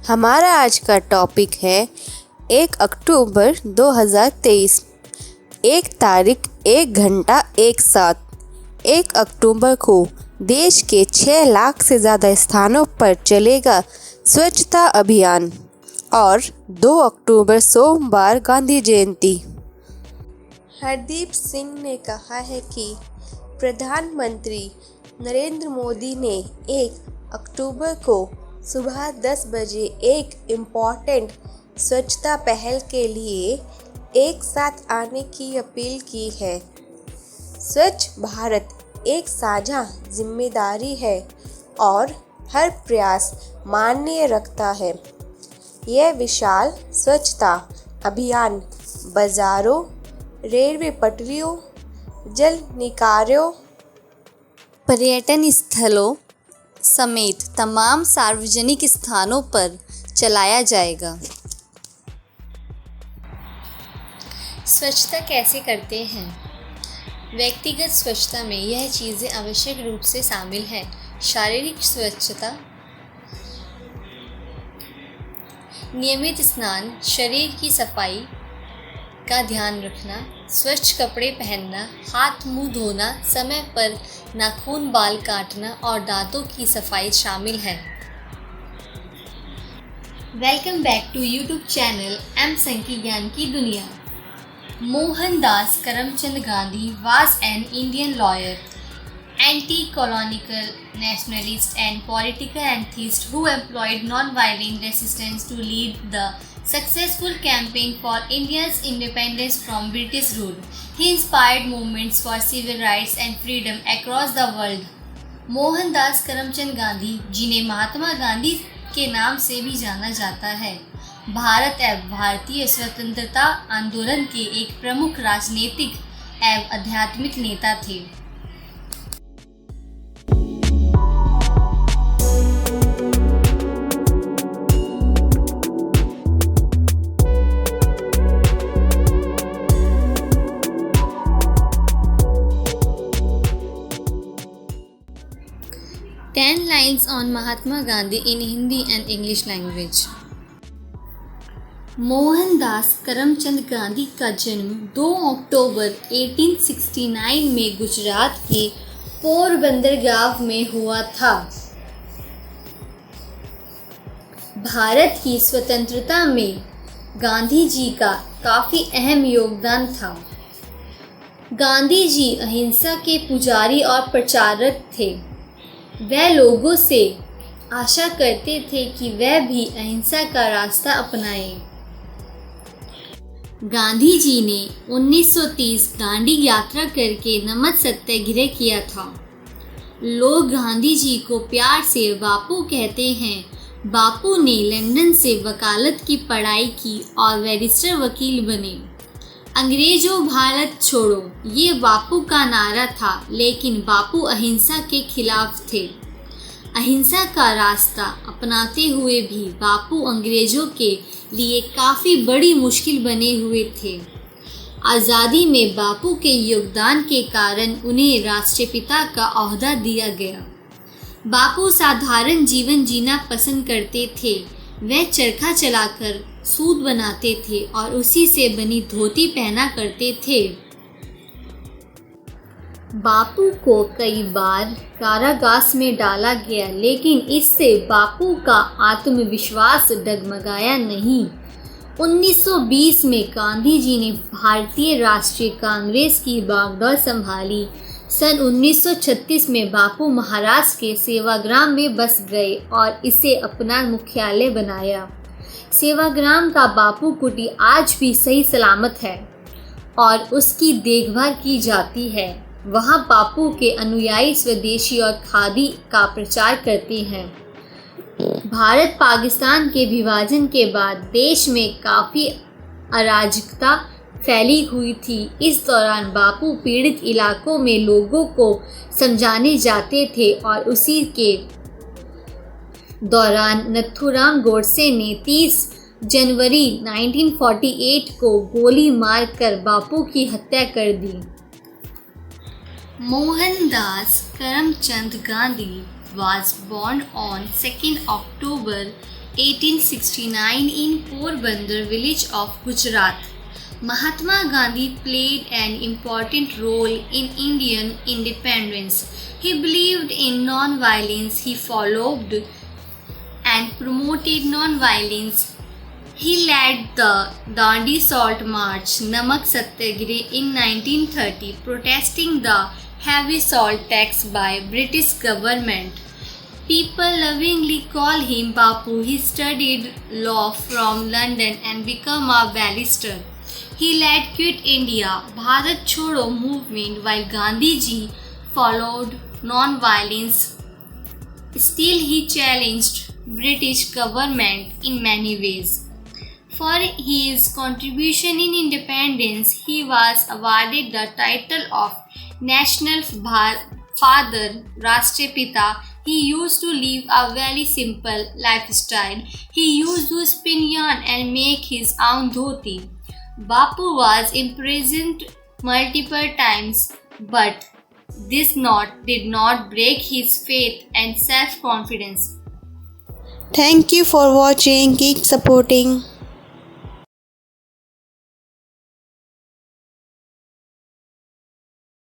हमारा आज का टॉपिक है 1 अक्टूबर 2023। 1 तारीख 1 घंटा 1 साथ 1 अक्टूबर को देश के 6 लाख से ज़्यादा स्थानों पर चलेगा स्वच्छता अभियान और 2 अक्टूबर सोमवार गांधी जयंती। हरदीप सिंह ने कहा है कि प्रधानमंत्री नरेंद्र मोदी ने 1 अक्टूबर को सुबह 10 बजे एक इम्पॉर्टेंट स्वच्छता पहल के लिए एक साथ आने की अपील की है। स्वच्छ भारत एक साझा जिम्मेदारी है और हर प्रयास मायने रखता है। यह विशाल स्वच्छता अभियान बाजारों, रेलवे पटरियों, जल निकायों, पर्यटन स्थलों समेत तमाम सार्वजनिक स्थानों पर चलाया जाएगा। स्वच्छता कैसे करते हैं? व्यक्तिगत स्वच्छता में यह चीज़ें आवश्यक रूप से शामिल हैं। शारीरिक स्वच्छता, नियमित स्नान, शरीर की सफाई का ध्यान रखना, स्वच्छ कपड़े पहनना, हाथ मुंह धोना, समय पर नाखून बाल काटना और दांतों की सफाई शामिल है। Welcome back to YouTube channel M संकी ज्ञान की दुनिया। Mohandas Karamchand Gandhi was an Indian lawyer, anti-colonial nationalist and political atheist who employed non-violent resistance to lead the successful campaign for India's independence from British rule. He inspired movements for civil rights and freedom across the world. Mohandas Karamchand Gandhi, जिन्हें महात्मा गांधी के नाम से भी जाना जाता है, भारत एवं भारतीय स्वतंत्रता आंदोलन के एक प्रमुख राजनीतिक एवं आध्यात्मिक नेता थे। Ten lines on Mahatma Gandhi in Hindi and English language. Mohandas Karamchand Gandhi का जन्म 2 अक्टूबर 1869 में गुजरात के पोरबंदर गांव में हुआ था। भारत की स्वतंत्रता में गांधी जी का काफ़ी अहम योगदान था। गांधी जी अहिंसा के पुजारी और प्रचारक थे। वह लोगों से आशा करते थे कि वह भी अहिंसा का रास्ता अपनाएं। गांधी जी ने 1930 दांडी यात्रा करके नमक सत्याग्रह किया था। लोग गांधी जी को प्यार से बापू कहते हैं। बापू ने लंदन से वकालत की पढ़ाई की और बैरिस्टर वकील बने। अंग्रेजों भारत छोड़ो, ये बापू का नारा था, लेकिन बापू अहिंसा के खिलाफ थे। अहिंसा का रास्ता अपनाते हुए भी बापू अंग्रेजों के लिए काफ़ी बड़ी मुश्किल बने हुए थे। आज़ादी में बापू के योगदान के कारण उन्हें राष्ट्रपिता का ओहदा दिया गया। बापू साधारण जीवन जीना पसंद करते थे। वह चरखा चलाकर सूत बनाते थे और उसी से बनी धोती पहना करते थे। बापू को कई बार कारागार में डाला गया, लेकिन इससे बापू का आत्मविश्वास डगमगाया नहीं। 1920 में गांधी जी ने भारतीय राष्ट्रीय कांग्रेस की बागडोर संभाली। सन 1936 में बापू महाराष्ट्र के सेवाग्राम में बस गए और इसे अपना मुख्यालय बनाया। सेवाग्राम का बापू कुटी आज भी सही सलामत है और उसकी देखभाल की जाती है। वहाँ बापू के अनुयायी स्वदेशी और खादी का प्रचार करते हैं। भारत पाकिस्तान के विभाजन के बाद देश में काफ़ी अराजकता फैली हुई थी। इस दौरान बापू पीड़ित इलाकों में लोगों को समझाने जाते थे और उसी के दौरान नथुराम गोडसे ने 30 जनवरी 1948 को गोली मारकर बापू की हत्या कर दी। Mohandas Karamchand Gandhi was born on 2nd October 1869 in Porbandar village of Gujarat. Mahatma Gandhi played an important role in Indian independence. He believed in non-violence. He followed and promoted non-violence. He led the Dandi Salt March, Namak Satyagrah in 1930, protesting the heavy salt tax by British government. People lovingly call him Bapu. He studied law from London and became a barrister. He led Quit India, Bharat Chodo movement while Gandhi ji followed non-violence. Still he challenged British government in many ways. For his contribution in independence, he was awarded the title of National Father, Rashtrapita. He used to live a very simple lifestyle. He used to spin yarn and make his own dhoti. Bapu was imprisoned multiple times, but this did not break his faith and self-confidence. Thank you for watching. Keep supporting.